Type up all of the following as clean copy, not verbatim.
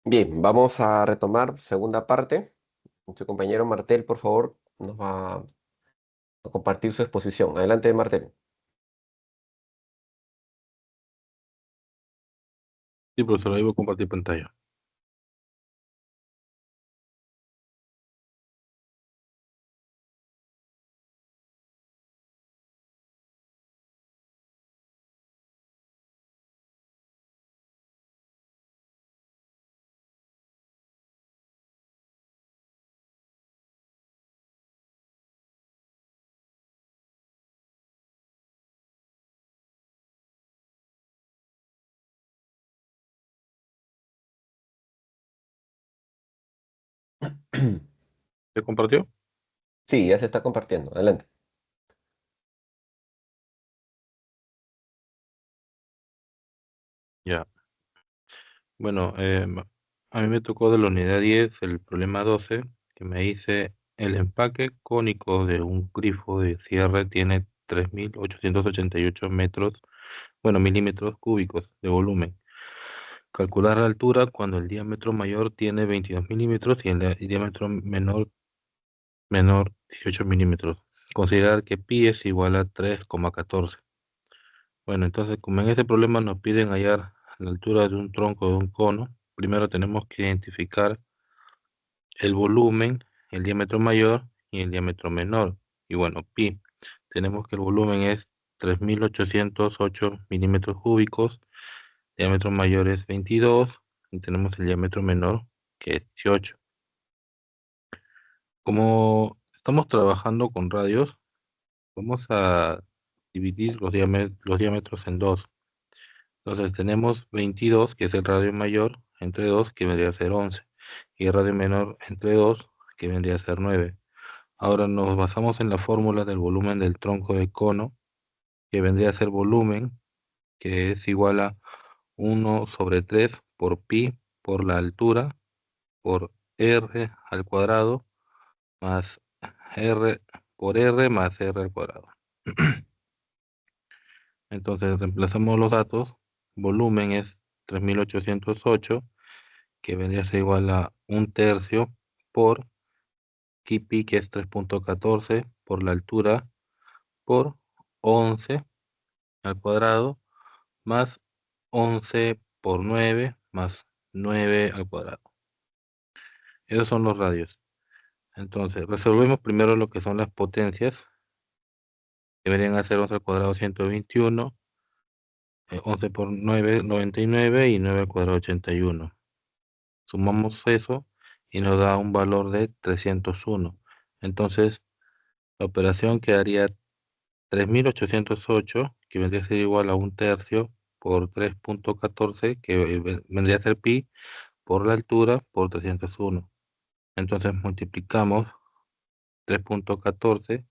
Bien, vamos a retomar segunda parte. Nuestro compañero Martel, por favor, nos va a compartir su exposición. Adelante, Martel. Sí, profesor, ahí voy a compartir pantalla. ¿Se compartió? Sí, ya se está compartiendo. Adelante. Ya. Bueno, a mí me tocó de la unidad 10 el problema 12, que me dice el empaque cónico de un grifo de cierre tiene 3.888 metros, bueno, milímetros cúbicos de volumen. Calcular la altura cuando el diámetro mayor tiene 22 milímetros y el diámetro menor 18 milímetros. Considerar que pi es igual a 3,14. Bueno, entonces, como en este problema nos piden hallar la altura de un tronco de un cono, primero tenemos que identificar el volumen, el diámetro mayor y el diámetro menor. Y bueno, pi, tenemos que el volumen es 3.808 milímetros cúbicos, el diámetro mayor es 22 y tenemos el diámetro menor que es 18. Como estamos trabajando con radios, vamos a dividir los diámetros en dos. Entonces tenemos 22, que es el radio mayor, entre 2, que vendría a ser 11, y el radio menor entre 2, que vendría a ser 9. Ahora nos basamos en la fórmula del volumen del tronco de cono, que vendría a ser volumen, que es igual a 1/3 por pi por la altura, por r al cuadrado, más r por r más r al cuadrado. Entonces reemplazamos los datos, volumen es 3.808, que vendría a ser igual a 1/3 por Kipi, que es 3,14 por la altura, por 11 al cuadrado, más 11 por 9, más 9 al cuadrado. Esos son los radios. Entonces, resolvemos primero lo que son las potencias, que deberían ser 11 al cuadrado 121, 11 por 9, 99 y 9 al cuadrado 81. Sumamos eso y nos da un valor de 301. Entonces, la operación quedaría 3.808, que vendría a ser igual a 1/3 por 3,14, que vendría a ser pi, por la altura, por 301. Entonces multiplicamos 3,14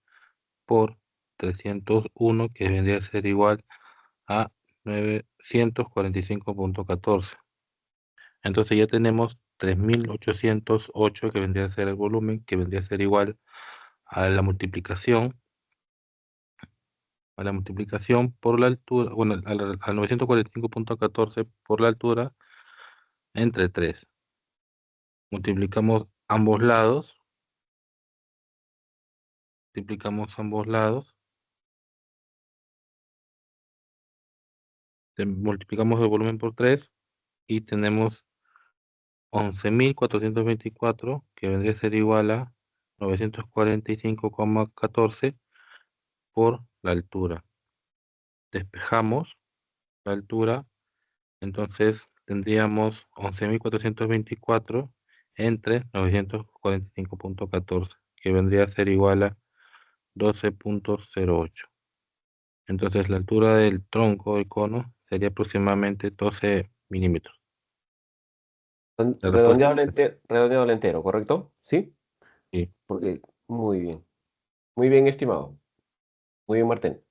por 301, que vendría a ser igual a 945,14. Entonces ya tenemos 3.808, que vendría a ser el volumen, que vendría a ser igual a la multiplicación por la altura, bueno, al 945,14 por la altura entre 3. Multiplicamos ambos lados, multiplicamos ambos lados, multiplicamos el volumen por 3 y tenemos 11.424, que vendría a ser igual a 945,14 por la altura. Despejamos la altura. Entonces tendríamos 11.424 entre 945,14, que vendría a ser igual a 12,08. Entonces la altura del tronco del cono sería aproximadamente 12 milímetros. La respuesta Redondeado al entero, ¿correcto? Sí, es sí. porque muy bien. Muy bien, estimado. Muy bien, Martel.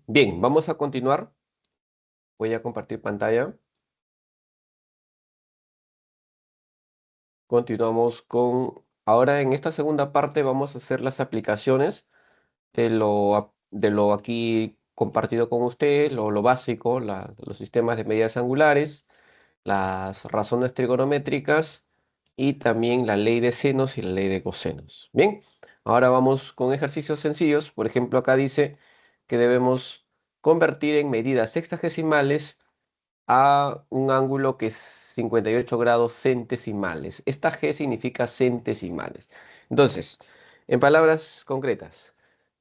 Bien, vamos a continuar. Voy a compartir pantalla. Continuamos con... Ahora en esta segunda parte vamos a hacer las aplicaciones de lo aquí compartido con ustedes, lo básico, los sistemas de medidas angulares, las razones trigonométricas y también la ley de senos y la ley de cosenos. Bien, ahora vamos con ejercicios sencillos. Por ejemplo, acá dice que debemos convertir en medidas sexagesimales a un ángulo que es 58 grados centesimales. Esta G significa centesimales. Entonces, en palabras concretas,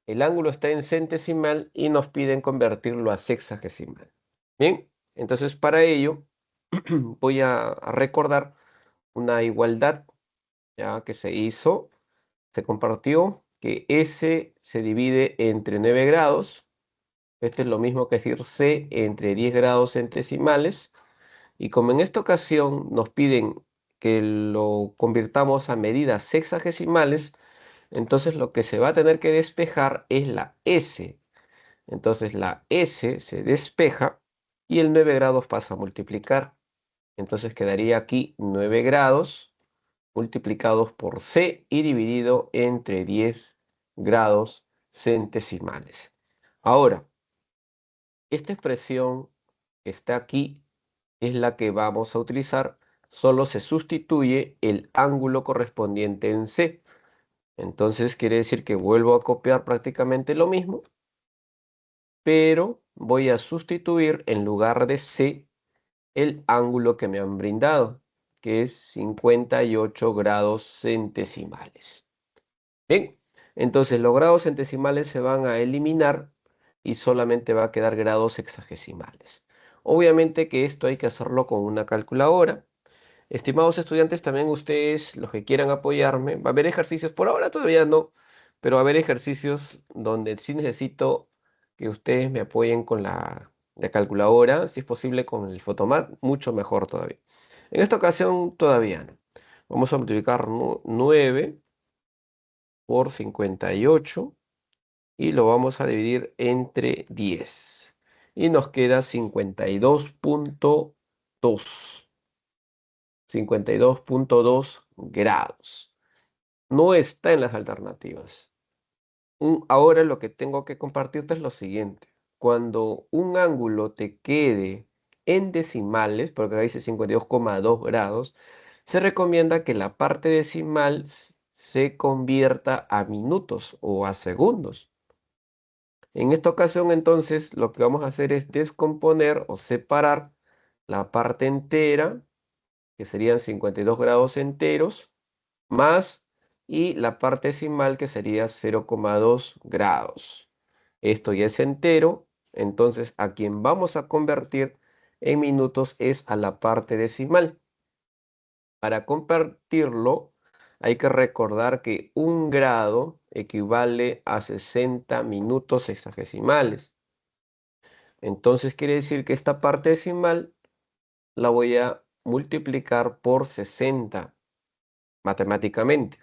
el ángulo está en centesimal y nos piden convertirlo a sexagesimal. Bien, entonces para ello voy a recordar una igualdad ya que se hizo, se compartió que S se divide entre 9 grados. Este es lo mismo que decir C entre 10 grados centesimales. Y como en esta ocasión nos piden que lo convirtamos a medidas sexagesimales, entonces lo que se va a tener que despejar es la S. Entonces la S se despeja y el 9 grados pasa a multiplicar. Entonces quedaría aquí 9 grados multiplicados por C y dividido entre 10 grados centesimales. Ahora, esta expresión que está aquí es la que vamos a utilizar, solo se sustituye el ángulo correspondiente en C. Entonces quiere decir que vuelvo a copiar prácticamente lo mismo, pero voy a sustituir en lugar de C el ángulo que me han brindado, que es 58 grados centesimales. Bien, entonces los grados centesimales se van a eliminar y solamente va a quedar grados hexagesimales. Obviamente que esto hay que hacerlo con una calculadora. Estimados estudiantes, también ustedes, los que quieran apoyarme, va a haber ejercicios, por ahora todavía no, pero va a haber ejercicios donde sí necesito que ustedes me apoyen con la calculadora, si es posible con el Photomat, mucho mejor todavía. En esta ocasión todavía no. Vamos a multiplicar 9 por 58 y lo vamos a dividir entre 10. Y nos queda 52.2. 52.2 grados. No está en las alternativas. Ahora lo que tengo que compartirte es lo siguiente. Cuando un ángulo te quede en decimales, porque acá dice 52,2 grados, se recomienda que la parte decimal se convierta a minutos o a segundos. En esta ocasión, entonces, lo que vamos a hacer es descomponer o separar la parte entera, que serían 52 grados enteros, más y la parte decimal que sería 0,2 grados. Esto ya es entero, entonces a quien vamos a convertir en minutos es a la parte decimal. Para convertirlo hay que recordar que un grado equivale a 60 minutos sexagesimales. Entonces quiere decir que esta parte decimal la voy a multiplicar por 60 matemáticamente.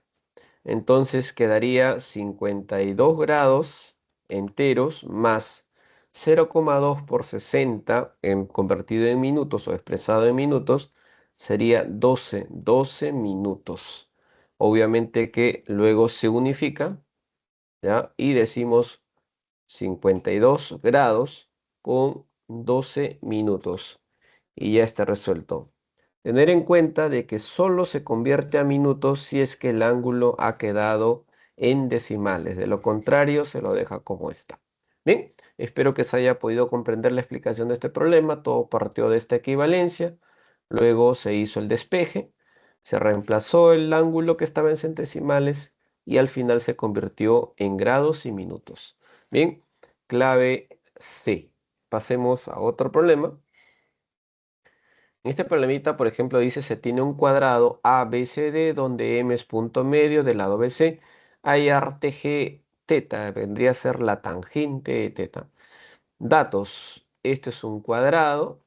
Entonces quedaría 52 grados enteros más 0,2 por 60 convertido en minutos o expresado en minutos sería 12 minutos. Obviamente que luego se unifica, ¿ya? Y decimos 52 grados con 12 minutos y ya está resuelto. Tener en cuenta de que solo se convierte a minutos si es que el ángulo ha quedado en decimales. De lo contrario, se lo deja como está. Bien, espero que se haya podido comprender la explicación de este problema. Todo partió de esta equivalencia. Luego se hizo el despeje. Se reemplazó el ángulo que estaba en centesimales y al final se convirtió en grados y minutos. Bien, clave C. Pasemos a otro problema. En este problemita, por ejemplo, dice se tiene un cuadrado ABCD donde M es punto medio del lado BC. Hay arte G teta, vendría a ser la tangente de teta. Datos, este es un cuadrado,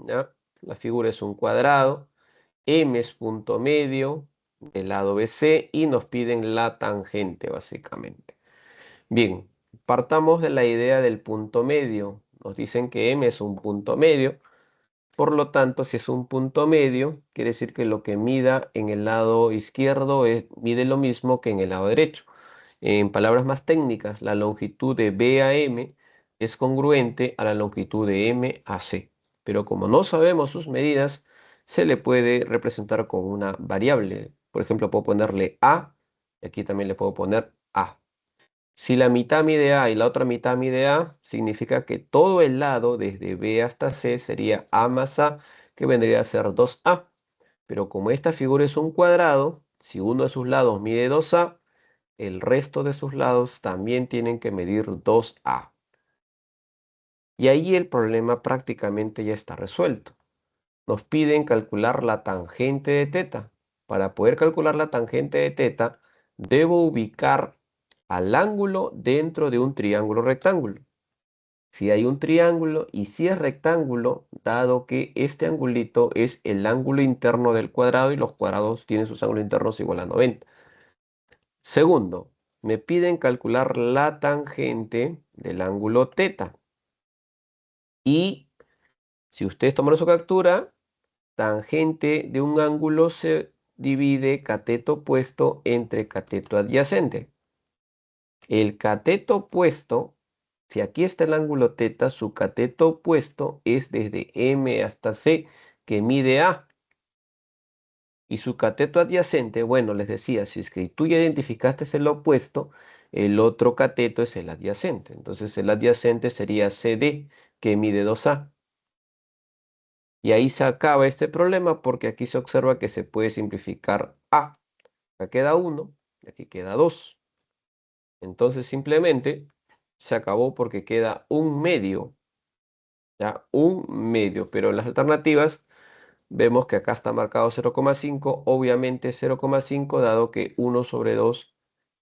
¿ya? La figura es un cuadrado. M es punto medio del lado BC y nos piden la tangente, básicamente. Bien, partamos de la idea del punto medio. Nos dicen que M es un punto medio. Por lo tanto, si es un punto medio, quiere decir que lo que mida en el lado izquierdo mide lo mismo que en el lado derecho. En palabras más técnicas, la longitud de B a M es congruente a la longitud de M a C. Pero como no sabemos sus medidas, se le puede representar con una variable. Por ejemplo, puedo ponerle A, y aquí también le puedo poner A. Si la mitad mide A y la otra mitad mide A, significa que todo el lado desde B hasta C sería A más A, que vendría a ser 2A. Pero como esta figura es un cuadrado, si uno de sus lados mide 2A, el resto de sus lados también tienen que medir 2A. Y ahí el problema prácticamente ya está resuelto. Nos piden calcular la tangente de teta. Para poder calcular la tangente de teta, debo ubicar al ángulo dentro de un triángulo rectángulo. Si hay un triángulo y si es rectángulo, dado que este angulito es el ángulo interno del cuadrado y los cuadrados tienen sus ángulos internos igual a 90. Segundo, me piden calcular la tangente del ángulo teta. Y si ustedes tomaron su captura, tangente de un ángulo se divide cateto opuesto entre cateto adyacente. El cateto opuesto, si aquí está el ángulo teta, su cateto opuesto es desde M hasta C, que mide A. Y su cateto adyacente, bueno, les decía, si es que tú ya identificaste el opuesto, el otro cateto es el adyacente. Entonces el adyacente sería CD, que mide 2A. Y ahí se acaba este problema porque aquí se observa que se puede simplificar A. Acá queda 1 y aquí queda 2. Entonces simplemente se acabó porque queda un medio. Ya, un medio. Pero en las alternativas vemos que acá está marcado 0,5. Obviamente 0,5 dado que 1 sobre 2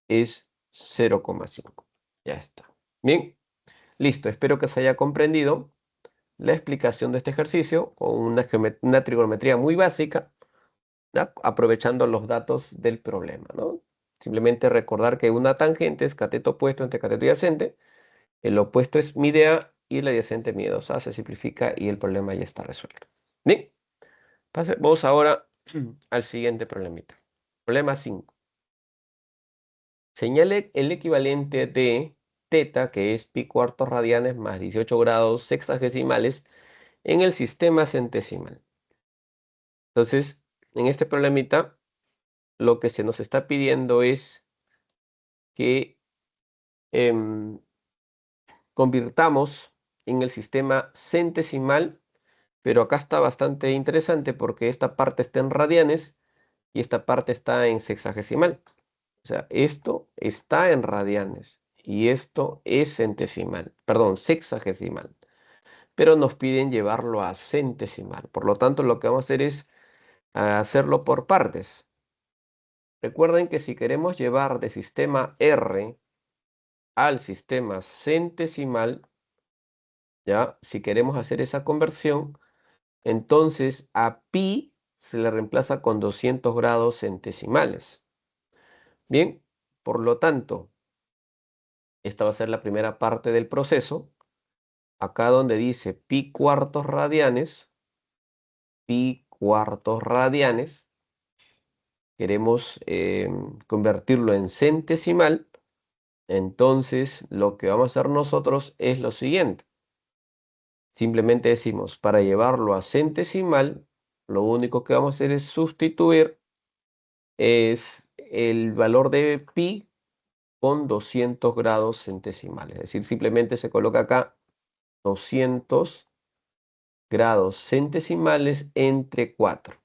es 0,5. Ya está. Bien, listo. Espero que se haya comprendido la explicación de este ejercicio con una trigonometría muy básica, ¿ya? Aprovechando los datos del problema, ¿no? Simplemente recordar que una tangente es cateto opuesto entre cateto adyacente, el opuesto es mide A y el adyacente mide 2A, se simplifica y el problema ya está resuelto. Bien, vamos ahora al siguiente problemita. Problema 5. Señale el equivalente de teta, que es pi cuartos radianes más 18 grados sexagesimales, en el sistema centesimal. Entonces, en este problemita, lo que se nos está pidiendo es que convirtamos en el sistema centesimal, pero acá está bastante interesante porque esta parte está en radianes y esta parte está en sexagesimal. O sea, esto está en radianes y esto es centesimal, perdón, sexagesimal. Pero nos piden llevarlo a centesimal. Por lo tanto, lo que vamos a hacer es hacerlo por partes. Recuerden que si queremos llevar de sistema R al sistema centesimal, ya, si queremos hacer esa conversión, entonces a pi se le reemplaza con 200 grados centesimales. Bien, por lo tanto, esta va a ser la primera parte del proceso. Acá donde dice pi cuartos radianes, queremos convertirlo en centesimal. Entonces, lo que vamos a hacer nosotros es lo siguiente. Simplemente decimos, para llevarlo a centesimal, lo único que vamos a hacer es sustituir el valor de pi con 200 grados centesimales. Es decir, simplemente se coloca acá 200 grados centesimales entre 4.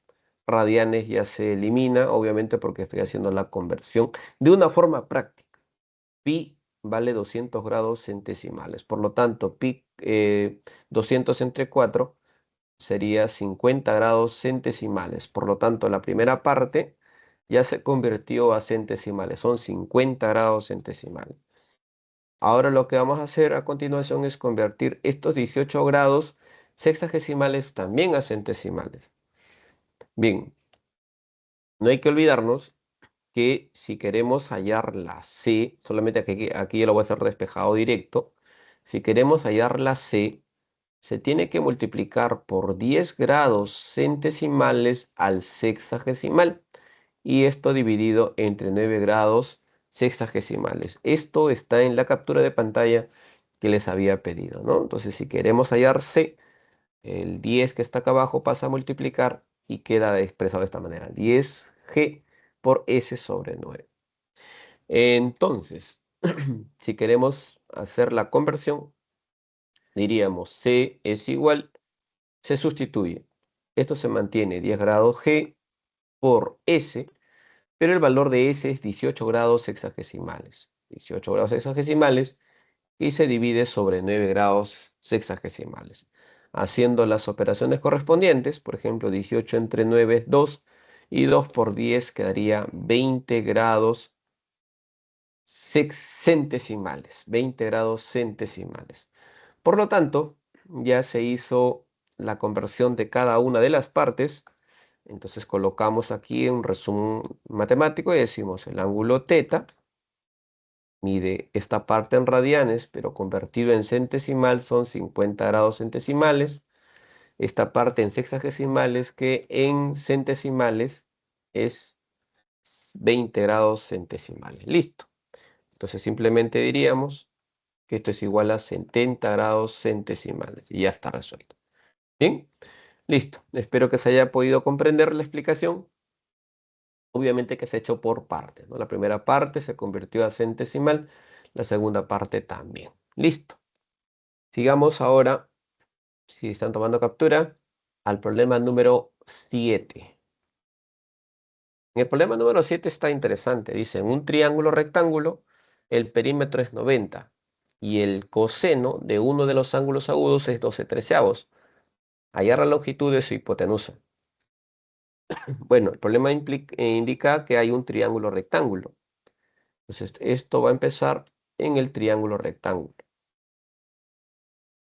Radianes ya se elimina, obviamente porque estoy haciendo la conversión de una forma práctica. Pi vale 200 grados centesimales. Por lo tanto, pi 200 entre 4 sería 50 grados centesimales. Por lo tanto, la primera parte ya se convirtió a centesimales. Son 50 grados centesimales. Ahora lo que vamos a hacer a continuación es convertir estos 18 grados sexagesimales también a centesimales. Bien, no hay que olvidarnos que si queremos hallar la C, solamente aquí ya lo voy a hacer despejado directo. Si queremos hallar la C, se tiene que multiplicar por 10 grados centesimales al sexagesimal. Y esto dividido entre 9 grados sexagesimales. Esto está en la captura de pantalla que les había pedido, ¿no? Entonces, si queremos hallar C, el 10 que está acá abajo pasa a multiplicar y queda expresado de esta manera. 10G por S sobre 9. Entonces, si queremos hacer la conversión, diríamos C es igual, se sustituye. Esto se mantiene 10 grados G por S, pero el valor de S es 18 grados sexagesimales. 18 grados sexagesimales y se divide sobre 9 grados sexagesimales. Haciendo las operaciones correspondientes, por ejemplo, 18 entre 9 es 2 y 2 por 10 quedaría 20 grados centesimales. 20 grados centesimales. Por lo tanto, ya se hizo la conversión de cada una de las partes. Entonces colocamos aquí un resumen matemático y decimos el ángulo teta mide esta parte en radianes, pero convertido en centesimal son 50 grados centesimales. Esta parte en sexagesimales que en centesimales es 20 grados centesimales. Listo. Entonces simplemente diríamos que esto es igual a 70 grados centesimales y ya está resuelto. Bien, listo. Espero que se haya podido comprender la explicación. Obviamente que se ha hecho por partes, ¿no? La primera parte se convirtió a centesimal, la segunda parte también. Listo. Sigamos ahora, si están tomando captura, al problema número 7. En el problema número 7 está interesante. Dice, en un triángulo rectángulo, el perímetro es 90 y el coseno de uno de los ángulos agudos es 12 treceavos. Hallar la longitud de su hipotenusa. Bueno, el problema indica que hay un triángulo rectángulo. Entonces, esto va a empezar en el triángulo rectángulo.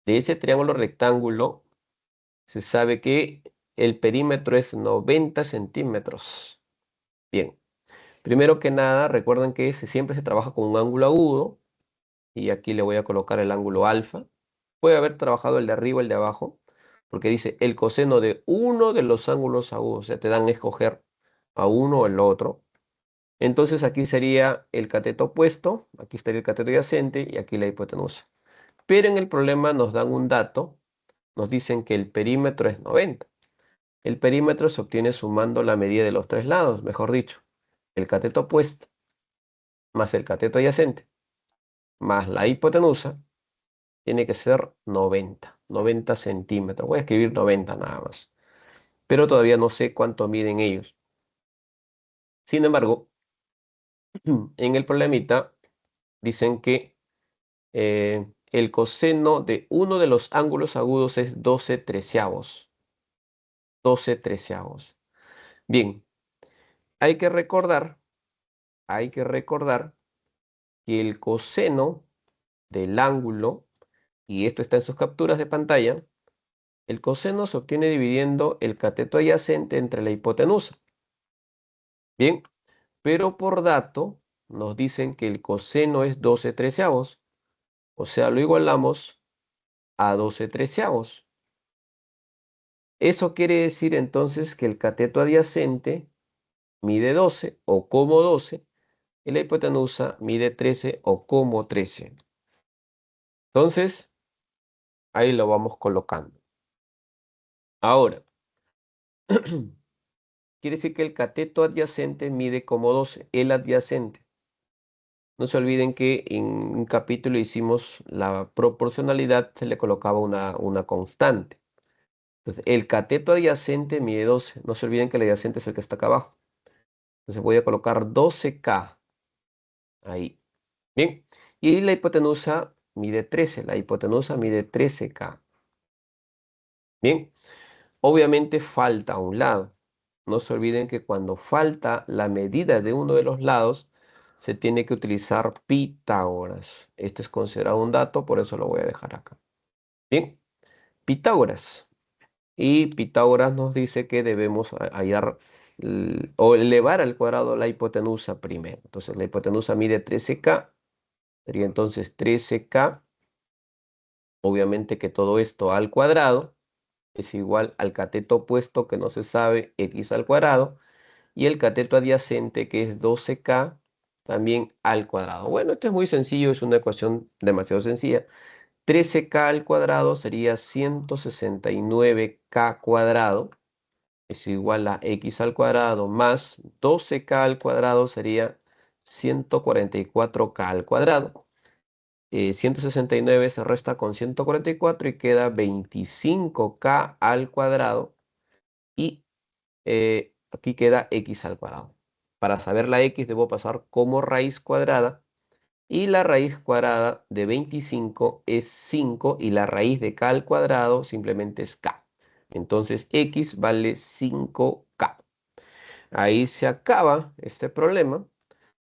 De ese triángulo rectángulo se sabe que el perímetro es 90 centímetros. Bien, primero que nada, recuerden que siempre se trabaja con un ángulo agudo. Y aquí le voy a colocar el ángulo alfa. Puede haber trabajado el de arriba, el de abajo, porque dice el coseno de uno de los ángulos agudos. O sea, te dan a escoger a uno o el otro. Entonces aquí sería el cateto opuesto, aquí estaría el cateto adyacente y aquí la hipotenusa. Pero en el problema nos dan un dato, nos dicen que el perímetro es 90. El perímetro se obtiene sumando la medida de los tres lados, mejor dicho, el cateto opuesto más el cateto adyacente más la hipotenusa tiene que ser 90 centímetros. Voy a escribir 90 nada más, pero todavía no sé cuánto miden ellos. Sin embargo, en el problemita dicen que el coseno de uno de los ángulos agudos es 12 treceavos. 12 treceavos. Bien, hay que recordar, hay que recordar que el coseno del ángulo, y esto está en sus capturas de pantalla, el coseno se obtiene dividiendo el cateto adyacente entre la hipotenusa. Bien, pero por dato nos dicen que el coseno es 12 treceavos, o sea, lo igualamos a 12 treceavos. Eso quiere decir entonces que el cateto adyacente mide 12 o como 12 y la hipotenusa mide 13 o como 13. Entonces, ahí lo vamos colocando. Ahora, quiere decir que el cateto adyacente mide como 12, el adyacente. No se olviden que en un capítulo hicimos la proporcionalidad, se le colocaba una constante. Entonces, el cateto adyacente mide 12. No se olviden que el adyacente es el que está acá abajo. Entonces voy a colocar 12K ahí. Bien. Y la hipotenusa mide 13. La hipotenusa mide 13K. Bien. Obviamente falta un lado. No se olviden que cuando falta la medida de uno de los lados, se tiene que utilizar Pitágoras. Este es considerado un dato, por eso lo voy a dejar acá. Bien. Pitágoras. Y Pitágoras nos dice que debemos hallar o elevar al cuadrado la hipotenusa primero. Entonces la hipotenusa mide 13K. Sería entonces 13K Obviamente que todo esto al cuadrado es igual al cateto opuesto que no se sabe, x al cuadrado, y el cateto adyacente que es 12k también al cuadrado. Bueno, esto es muy sencillo, es una ecuación demasiado sencilla. 13k al cuadrado sería 169k cuadrado, es igual a x al cuadrado más 12k al cuadrado sería 144k al cuadrado. 169 se resta con 144 y queda 25k al cuadrado. Y aquí queda x al cuadrado. Para saber la x debo pasar como raíz cuadrada. Y la raíz cuadrada de 25 es 5 y la raíz de k al cuadrado simplemente es k. Entonces x vale 5k. Ahí se acaba este problema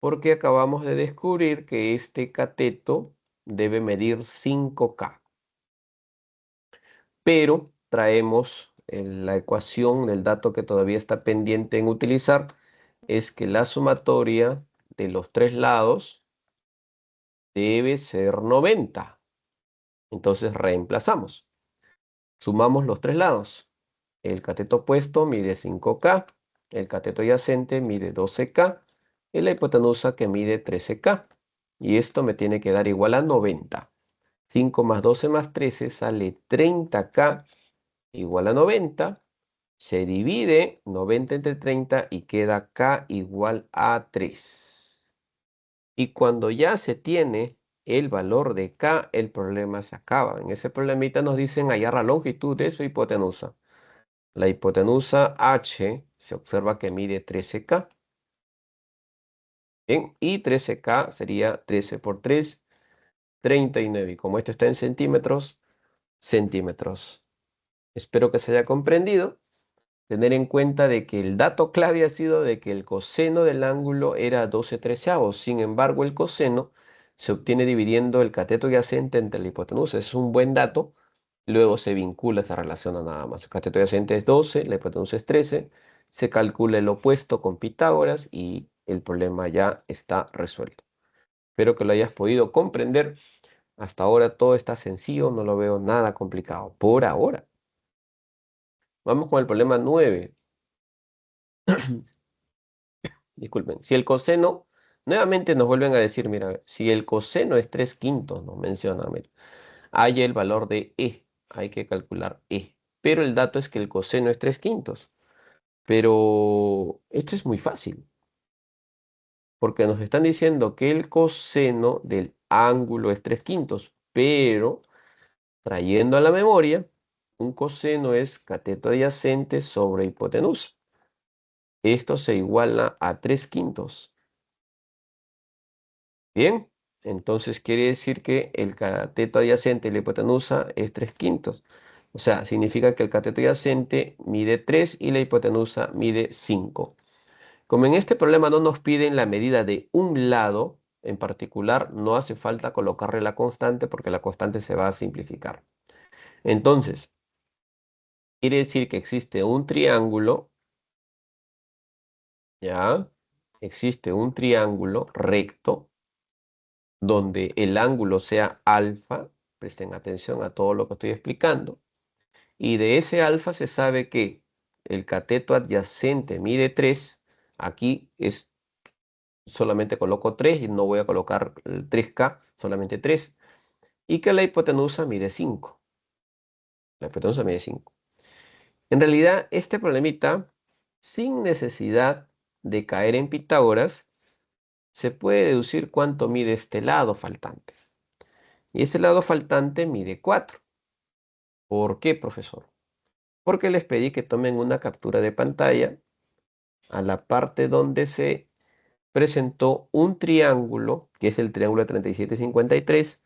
porque acabamos de descubrir que este cateto debe medir 5k. Pero traemos la ecuación del dato que todavía está pendiente en utilizar, es que la sumatoria de los tres lados debe ser 90. Entonces reemplazamos. Sumamos los tres lados. El cateto opuesto mide 5k, el cateto adyacente mide 12k y la hipotenusa que mide 13k. Y esto me tiene que dar igual a 90. 5 más 12 más 13 sale 30k igual a 90. Se divide 90 entre 30 y queda k igual a 3. Y cuando ya se tiene el valor de k, el problema se acaba. En ese problemita nos dicen hallar la longitud de su hipotenusa. La hipotenusa h se observa que mide 13k. Bien, y 13k sería 13 por 3, 39. Y como esto está en centímetros, centímetros. Espero que se haya comprendido. Tener en cuenta de que el dato clave ha sido de que el coseno del ángulo era 12/13. Sin embargo, el coseno se obtiene dividiendo el cateto adyacente entre la hipotenusa. Es un buen dato. Luego se vincula, se relaciona nada más. El cateto adyacente es 12, la hipotenusa es 13. Se calcula el opuesto con Pitágoras y el problema ya está resuelto. Espero que lo hayas podido comprender. Hasta ahora todo está sencillo, no lo veo nada complicado. Por ahora. Vamos con el problema 9. Disculpen, si el coseno, nuevamente nos vuelven a decir, mira, si el coseno es 3/5, nos menciona, mira, hay el valor de E, hay que calcular E, pero el dato es que el coseno es 3/5, pero esto es muy fácil, porque nos están diciendo que el coseno del ángulo es 3/5, pero trayendo a la memoria, un coseno es cateto adyacente sobre hipotenusa. Esto se iguala a 3/5. Bien, entonces quiere decir que el cateto adyacente de la hipotenusa es 3/5. O sea, significa que el cateto adyacente mide 3 y la hipotenusa mide 5. Como en este problema no nos piden la medida de un lado en particular, no hace falta colocarle la constante porque la constante se va a simplificar. Entonces, quiere decir que existe un triángulo, ¿ya? Existe un triángulo recto donde el ángulo sea alfa, presten atención a todo lo que estoy explicando, y de ese alfa se sabe que el cateto adyacente mide 3, aquí es solamente coloco 3 y no voy a colocar el 3k, solamente 3, y que la hipotenusa mide 5. La hipotenusa mide 5. En realidad, este problemita, sin necesidad de caer en Pitágoras, se puede deducir cuánto mide este lado faltante. Y este lado faltante mide 4. ¿Por qué, profesor? Porque les pedí que tomen una captura de pantalla a la parte donde se presentó un triángulo, que es el triángulo de 37,53,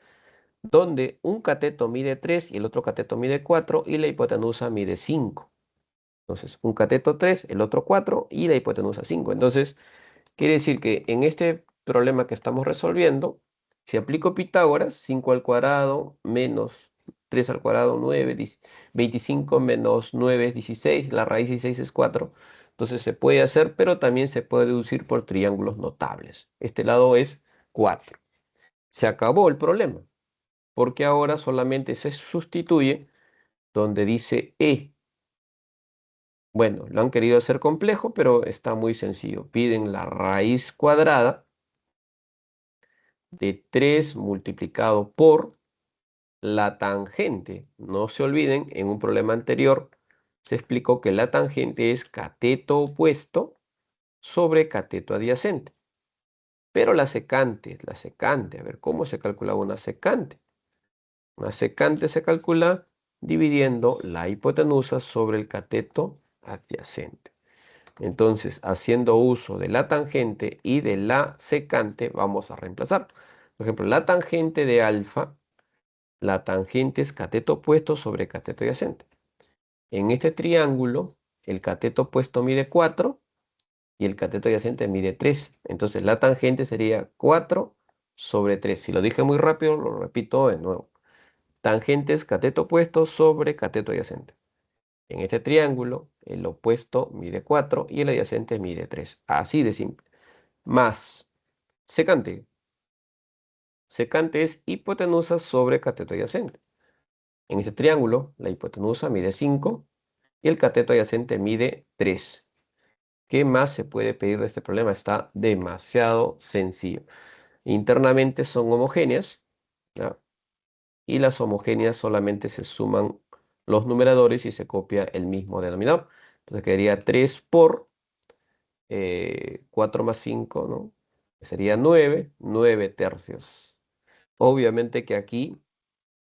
donde un cateto mide 3 y el otro cateto mide 4 y la hipotenusa mide 5. Entonces, un cateto 3, el otro 4 y la hipotenusa 5. Entonces, quiere decir que en este problema que estamos resolviendo, si aplico Pitágoras, 5 al cuadrado menos 3 al cuadrado, 9, 25 menos 9 es 16, la raíz de 16 es 4. Entonces se puede hacer, pero también se puede deducir por triángulos notables. Este lado es 4. Se acabó el problema. porque ahora solamente se sustituye donde dice E. Bueno, lo han querido hacer complejo, pero está muy sencillo. Piden la raíz cuadrada de 3 multiplicado por la tangente. No se olviden, en un problema anterior se explicó que la tangente es cateto opuesto sobre cateto adyacente. Pero la secante, a ver, ¿cómo se calcula una secante? Una secante se calcula dividiendo la hipotenusa sobre el cateto adyacente. Entonces, haciendo uso de la tangente y de la secante, vamos a reemplazar. Por ejemplo, la tangente de alfa, la tangente es cateto opuesto sobre cateto adyacente. En este triángulo, el cateto opuesto mide 4 y el cateto adyacente mide 3. Entonces, la tangente sería 4 sobre 3. Si lo dije muy rápido, lo repito de nuevo. Tangente es cateto opuesto sobre cateto adyacente. En este triángulo, el opuesto mide 4 y el adyacente mide 3. Así de simple. Más secante. Secante es hipotenusa sobre cateto adyacente. En este triángulo, la hipotenusa mide 5 y el cateto adyacente mide 3. ¿Qué más se puede pedir de este problema? Está demasiado sencillo. Internamente son homogéneas, ¿ya? Y las homogéneas solamente se suman los numeradores y se copia el mismo denominador. Entonces quedaría 3 por 4 más 5, ¿no? Sería 9, 9 tercios. Obviamente que aquí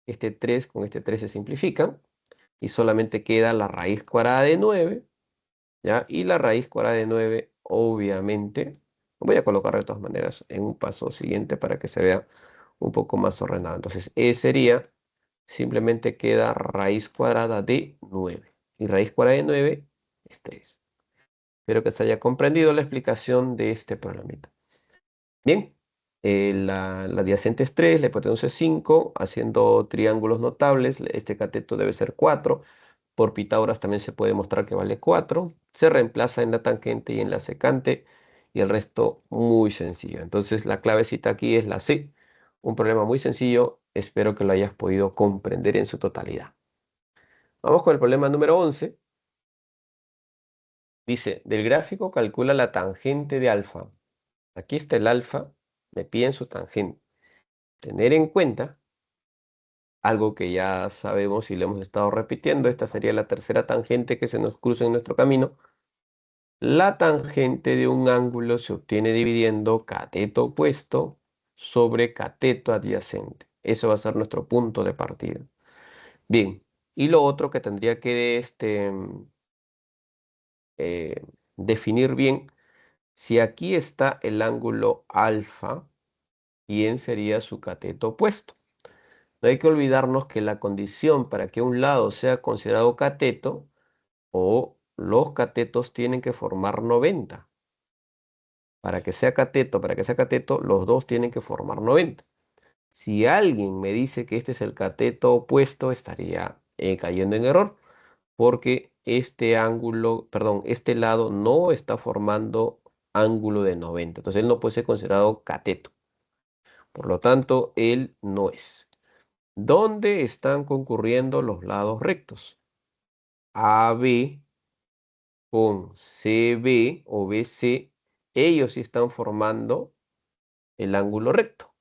este 3 con este 3 se simplifican y solamente queda la raíz cuadrada de 9, ¿ya? Y la raíz cuadrada de 9, obviamente, lo voy a colocar de todas maneras en un paso siguiente para que se vea un poco más ordenado. Entonces, E sería, simplemente queda raíz cuadrada de 9. Y raíz cuadrada de 9 es 3. Espero que se haya comprendido la explicación de este problemita. Bien, la adyacente es 3, la hipotenusa es 5, haciendo triángulos notables, este cateto debe ser 4. Por Pitágoras también se puede mostrar que vale 4. Se reemplaza en la tangente y en la secante, y el resto muy sencillo. Entonces la clavecita aquí es la C. Un problema muy sencillo, espero que lo hayas podido comprender en su totalidad. Vamos con el problema número 11. Dice, del gráfico calcula la tangente de alfa. Aquí está el alfa, me piden su tangente. Tener en cuenta algo que ya sabemos y lo hemos estado repitiendo, esta sería la tercera tangente que se nos cruza en nuestro camino. La tangente de un ángulo se obtiene dividiendo cateto opuesto sobre cateto adyacente. Eso va a ser nuestro punto de partida. Bien, y lo otro que tendría que eh, definir bien, si aquí está el ángulo alfa, ¿quién sería su cateto opuesto? No hay que olvidarnos que la condición para que un lado sea considerado cateto, o los catetos tienen que formar 90. Para que sea cateto, los dos tienen que formar 90. Si alguien me dice que este es el cateto opuesto, estaría cayendo en error, porque este ángulo, perdón, este lado no está formando ángulo de 90. Entonces él no puede ser considerado cateto. Por lo tanto, él no es. ¿Dónde están concurriendo los lados rectos? AB con CB o BC, ellos sí están formando el ángulo recto.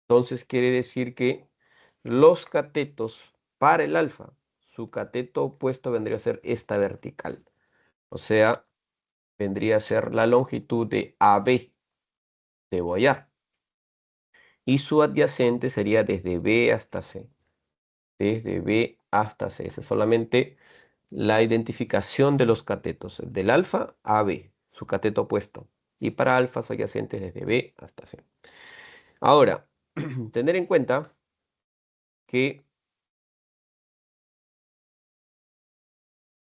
Entonces quiere decir que los catetos para el alfa, su cateto opuesto vendría a ser esta vertical. O sea, vendría a ser la longitud de AB de Boyar. Y su adyacente sería desde B hasta C. Desde B hasta C. Esa es solamente la identificación de los catetos. Del alfa a B, su cateto opuesto. Y para alfas adyacentes desde B hasta C. Ahora, tener en cuenta que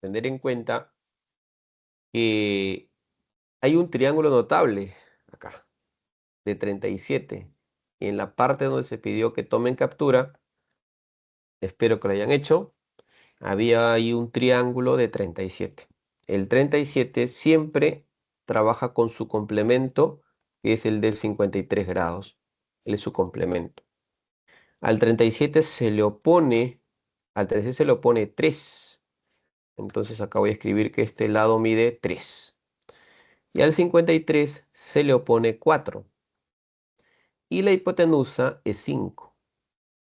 tener en cuenta que hay un triángulo notable acá, de 37. Y en la parte donde se pidió que tomen captura, espero que lo hayan hecho, había ahí un triángulo de 37. El 37 siempre trabaja con su complemento, que es el de 53 grados. Él es su complemento. Al 37 se le opone, al 36 se le opone 3. Entonces acá voy a escribir que este lado mide 3. Y al 53 se le opone 4. Y la hipotenusa es 5.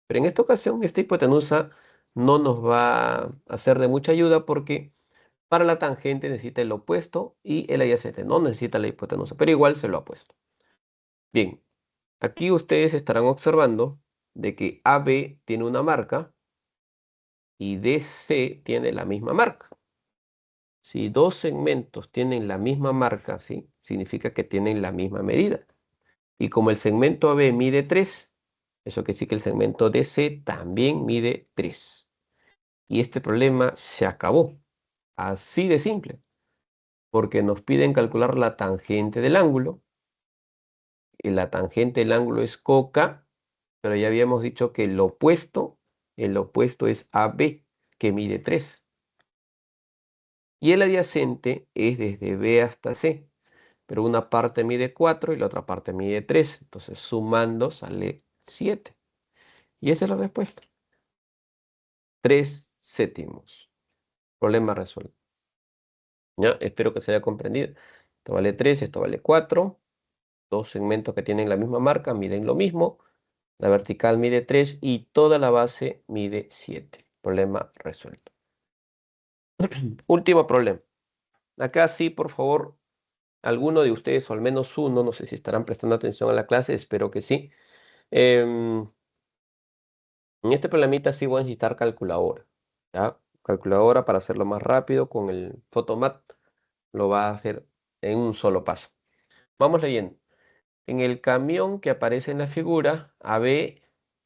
Pero en esta ocasión, esta hipotenusa no nos va a hacer de mucha ayuda porque para la tangente necesita el opuesto y el adyacente. No necesita la hipotenusa, pero igual se lo ha puesto. Bien, aquí ustedes estarán observando de que AB tiene una marca y DC tiene la misma marca. Si dos segmentos tienen la misma marca, ¿sí? Significa que tienen la misma medida. Y como el segmento AB mide 3, eso quiere decir que el segmento DC también mide 3. Y este problema se acabó. Así de simple. Porque nos piden calcular la tangente del ángulo. Y la tangente del ángulo es coca, pero ya habíamos dicho que el opuesto es AB, que mide 3. Y el adyacente es desde B hasta C. Pero una parte mide 4 y la otra parte mide 3. Entonces sumando sale 7. Y esa es la respuesta. 3 séptimos. Problema resuelto. ¿Ya? Espero que se haya comprendido. Esto vale 3, esto vale 4. Dos segmentos que tienen la misma marca miden lo mismo. La vertical mide 3 y toda la base mide 7. Problema resuelto. Último problema. Acá sí, por favor, alguno de ustedes, o al menos uno, no sé si estarán prestando atención a la clase, espero que sí. En este problemita sí voy a necesitar calculadora. ¿Ya? Calculadora para hacerlo más rápido con el Photomat. Lo va a hacer en un solo paso. Vamos leyendo. En el camión que aparece en la figura, AB,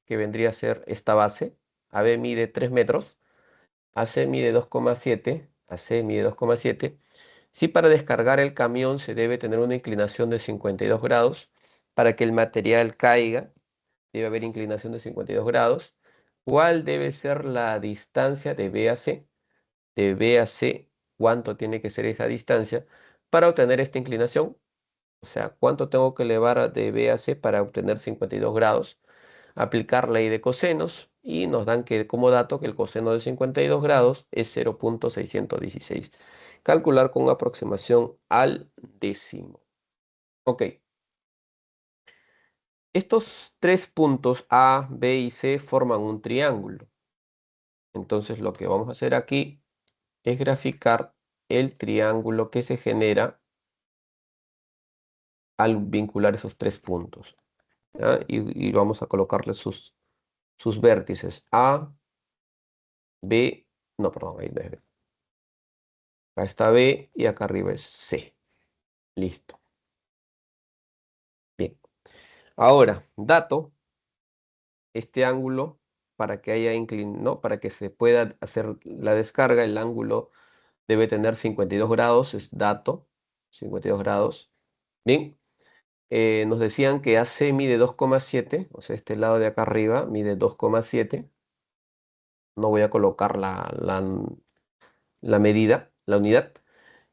que vendría a ser esta base, AB mide 3 metros, AC mide 2,7, AC mide 2,7. Si para descargar el camión se debe tener una inclinación de 52 grados, para que el material caiga, debe haber inclinación de 52 grados. ¿Cuál debe ser la distancia de B a C? De B a C, ¿cuánto tiene que ser esa distancia para obtener esta inclinación? O sea, ¿cuánto tengo que elevar de B a C para obtener 52 grados? Aplicar ley de cosenos y nos dan que como dato que el coseno de 52 grados es 0,616. Calcular con aproximación al décimo. Ok. Estos tres puntos A, B y C forman un triángulo. Entonces lo que vamos a hacer aquí es graficar el triángulo que se genera al vincular esos tres puntos. ¿Ya? Y vamos a colocarle sus vértices A, B, no, perdón, ahí no es B. Acá está B y acá arriba es C. Listo. Bien. Ahora, dato, este ángulo, para que haya ¿no? Para que se pueda hacer la descarga, el ángulo debe tener 52 grados, es dato, 52 grados. Bien, nos decían que AC mide 2,7, o sea, este lado de acá arriba mide 2,7. No voy a colocar la medida, la unidad.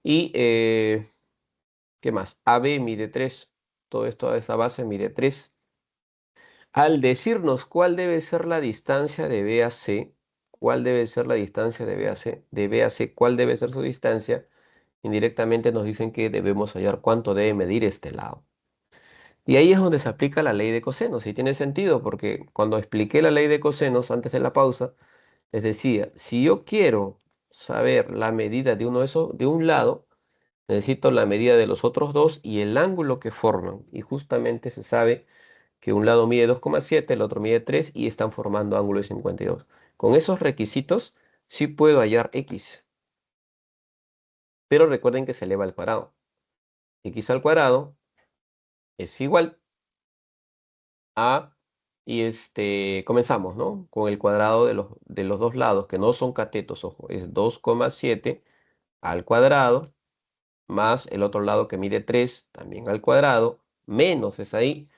Y, ¿qué más? AB mide 3, todo esto a esa base mide 3. Al decirnos cuál debe ser la distancia de B a C, cuál debe ser la distancia de B a C, cuál debe ser su distancia, indirectamente nos dicen que debemos hallar cuánto debe medir este lado. Y ahí es donde se aplica la ley de cosenos, y tiene sentido, porque cuando expliqué la ley de cosenos antes de la pausa, les decía, si yo quiero saber la medida de uno de esos, de un lado, necesito la medida de los otros dos y el ángulo que forman. Y justamente se sabe que un lado mide 2,7, el otro mide 3 y están formando ángulo de 52. Con esos requisitos sí puedo hallar x, pero recuerden que se eleva al cuadrado. X al cuadrado es igual a, y comenzamos, ¿no? Con el cuadrado de los dos lados, que no son catetos, ojo, es 2,7 al cuadrado, más el otro lado que mide 3, también al cuadrado, menos es ahí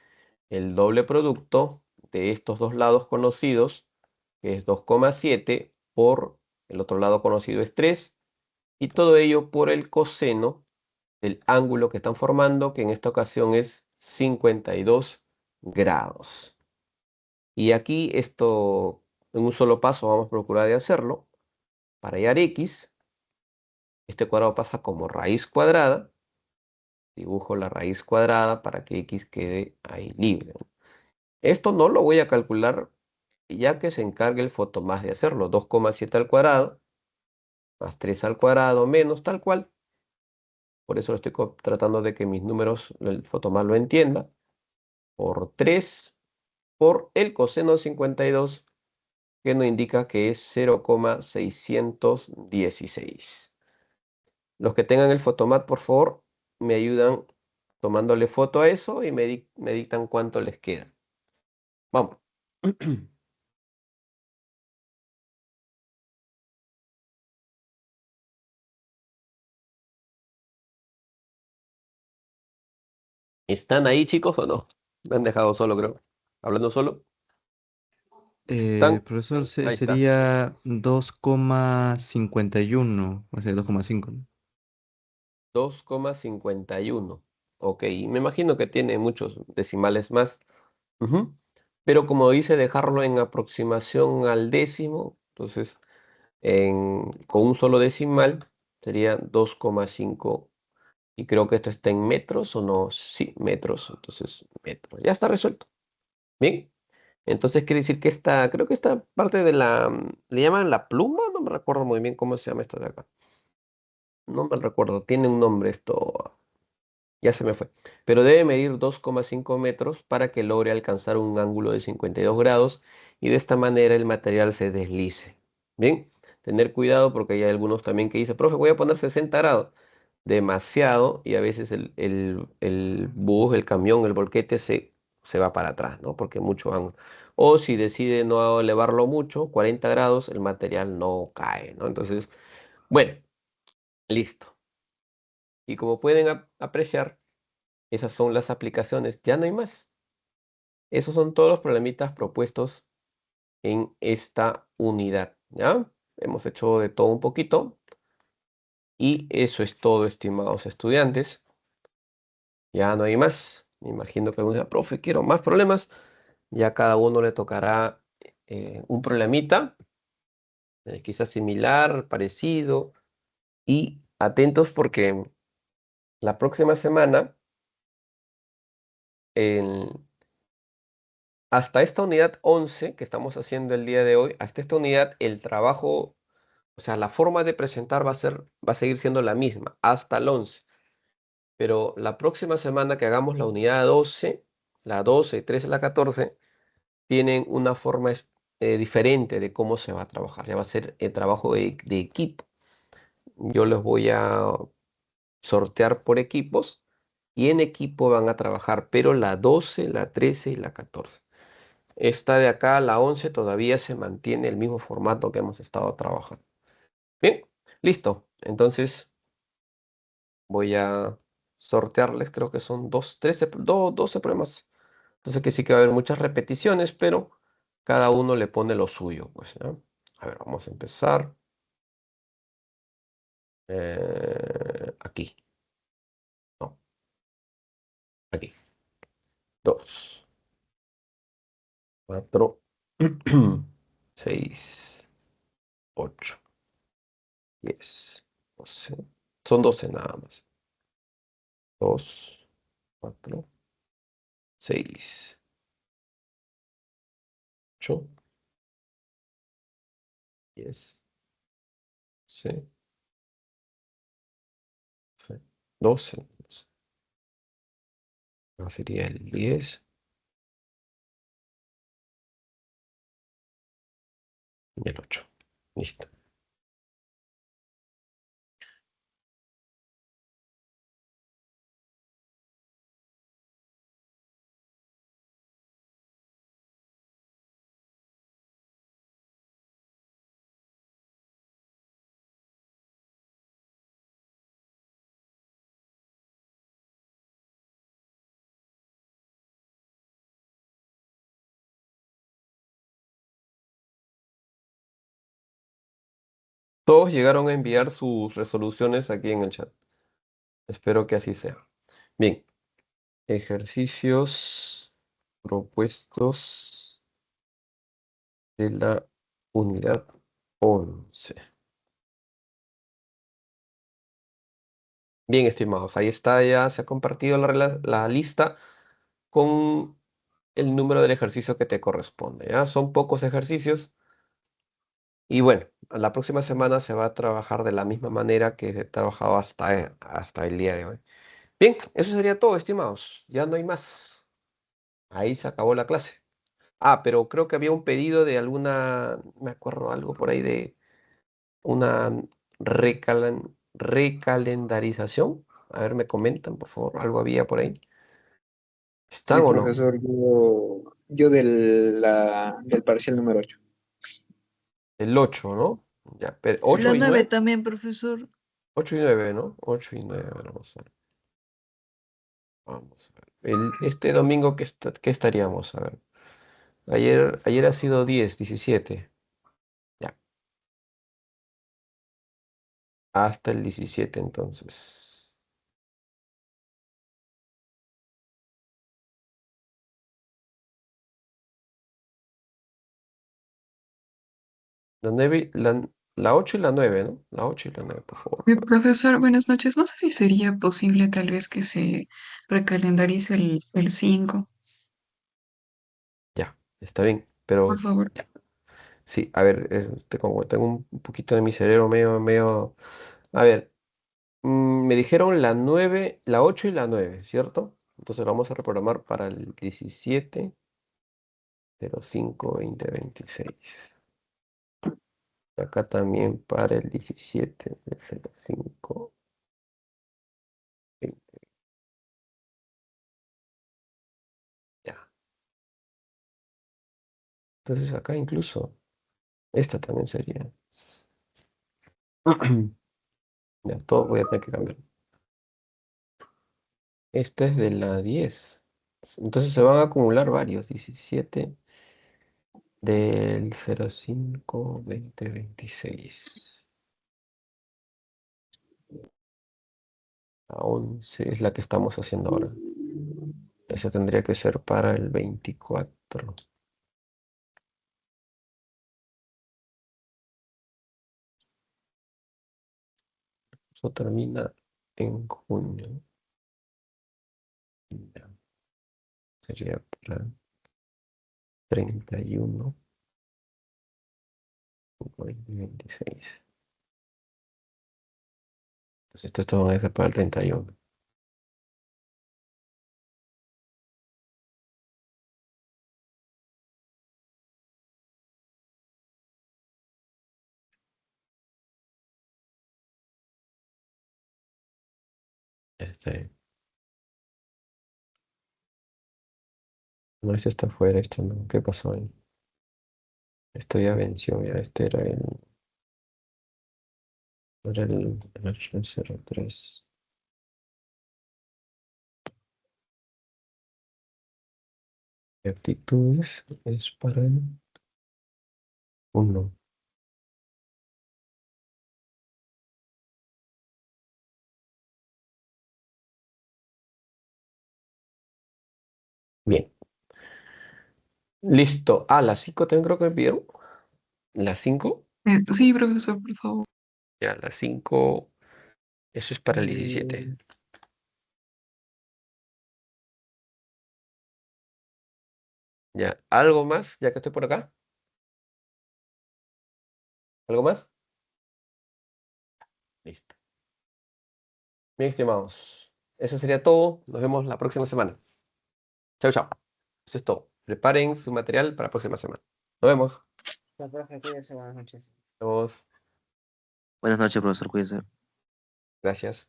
el doble producto de estos dos lados conocidos, que es 2,7 por el otro lado conocido es 3, y todo ello por el coseno del ángulo que están formando, que en esta ocasión es 52 grados. Y aquí esto, en un solo paso vamos a procurar de hacerlo. Para hallar x, este cuadrado pasa como raíz cuadrada. Dibujo la raíz cuadrada para que x quede ahí libre. Esto no lo voy a calcular ya que se encargue el Photomath de hacerlo. 2,7 al cuadrado más 3 al cuadrado menos tal cual. Por eso estoy tratando de que mis números, el Photomath lo entienda. Por 3 por el coseno de 52, que nos indica que es 0,616. Los que tengan el Photomath, por favor, me ayudan tomándole foto a eso y me dictan cuánto les queda. Vamos. ¿Están ahí, chicos, o no? Me han dejado solo, creo. Hablando solo. ¿Están? Profesor, Ahí está. sería 2,51, o sea, 2,5, ¿no? 2,51. Ok, me imagino que tiene muchos decimales más. Ujú. Pero como dice dejarlo en aproximación al décimo, entonces con un solo decimal sería 2,5. Y creo que esto está en metros o no. Sí, metros. Entonces, metros. Ya está resuelto. Bien. Entonces quiere decir que creo que esta parte de ¿le llaman la pluma? No me recuerdo muy bien cómo se llama esto de acá. No me recuerdo. Tiene un nombre esto. Ya se me fue. Pero debe medir 2,5 metros para que logre alcanzar un ángulo de 52 grados y de esta manera el material se deslice. Bien, tener cuidado porque hay algunos también que dicen, profe, voy a poner 60 grados. Demasiado y a veces el bus, el camión, el volquete se va para atrás, ¿no? Porque mucho ángulo. O si decide no elevarlo mucho, 40 grados, el material no cae, ¿no? Entonces, bueno, listo. Y como pueden apreciar, esas son las aplicaciones, ya no hay más. Esos son todos los problemitas propuestos en esta unidad, ¿ya? Hemos hecho de todo un poquito y eso es todo, estimados estudiantes. Ya no hay más. Me imagino que algunos dirán, profe, quiero más problemas. Ya cada uno le tocará un problemita, quizás similar, parecido, y atentos porque la próxima semana, en- hasta esta unidad 11 que estamos haciendo el día de hoy, hasta esta unidad, el trabajo, o sea, la forma de presentar va a seguir siendo la misma, hasta el 11. Pero la próxima semana que hagamos la unidad 12, la 12, 13, la 14, tienen una forma diferente de cómo se va a trabajar. Ya va a ser el trabajo de equipo. Yo los voy a sortear por equipos y en equipo van a trabajar, pero la 12, la 13 y la 14. Esta de acá, la 11, todavía se mantiene el mismo formato que hemos estado trabajando. Bien, listo. Entonces voy a sortearles, creo que son 12 problemas. Entonces que sí que va a haber muchas repeticiones, pero cada uno le pone lo suyo, pues, ¿ya? A ver, vamos a empezar. Aquí, no, aquí. 2, 4, 6, 8, 10, 12. Son 12 nada más. 2, 4, 6, 8, 10, 11, 12. No, sería el 10 y el 8. Listo. Todos llegaron a enviar sus resoluciones aquí en el chat. Espero que así sea. Bien, ejercicios propuestos de la unidad 11. Bien, estimados, ahí está, ya se ha compartido la lista con el número del ejercicio que te corresponde, ¿ya? Son pocos ejercicios y bueno, la próxima semana se va a trabajar de la misma manera que se ha trabajado hasta el día de hoy. Bien, eso sería todo, estimados. Ya no hay más. Ahí se acabó la clase. Ah, pero creo que había un pedido de alguna, me acuerdo algo por ahí de una recalendarización. A ver, me comentan, por favor, algo había por ahí. Sí, ¿Están o no? profesor, yo del parcial número 8. El 8, ¿no? Ya, pero 8 La y 9 9. también, profesor. 8 y 9, ¿no? 8 y 9, a ver, vamos a ver. Vamos a ver. Este domingo, ¿qué estaríamos? A ver. Ayer ha sido 10, 17. Ya, hasta el 17 entonces. La 8 y la 9, ¿no? La 8 y la 9, por favor. Profesor, buenas noches. No sé si sería posible tal vez que se recalendarice el 5, Ya, está bien. Pero por favor. ya. Sí, a ver, como tengo un poquito de mi cerebro medio. A ver, me dijeron la 9, la 8 y la 9, ¿cierto? Entonces lo vamos a reprogramar para el 17/05/2026. Acá también para el 17/05/20. Ya. Entonces acá incluso esta también sería. Ya, todo voy a tener que cambiar. Esta es de la 10. Entonces se van a acumular varios. 17 del 05/2026. La 11 es la que estamos haciendo ahora. Esa tendría que ser para el 24. Eso termina en junio. Ya, sería para 31, 2026. Entonces esto va a ser para el 31. No, ese está fuera, esto no. ¿Qué pasó ahí? Esto ya venció, ya este era el 03. Actitudes es para el 1. Bien, listo. Ah, las 5 también creo que me pidieron. Las 5. Sí, profesor, por favor. Ya, las 5. Eso es para el 17. Ya, ¿algo más? Ya que estoy por acá. ¿Algo más? Listo. Bien, estimados. Eso sería todo. Nos vemos la próxima semana. Chao, chao. Eso es todo. Preparen su material para la próxima semana. Nos vemos. La profe, cuídese, buenas noches. Nos vemos. Buenas noches, profesor, cuídese. Gracias.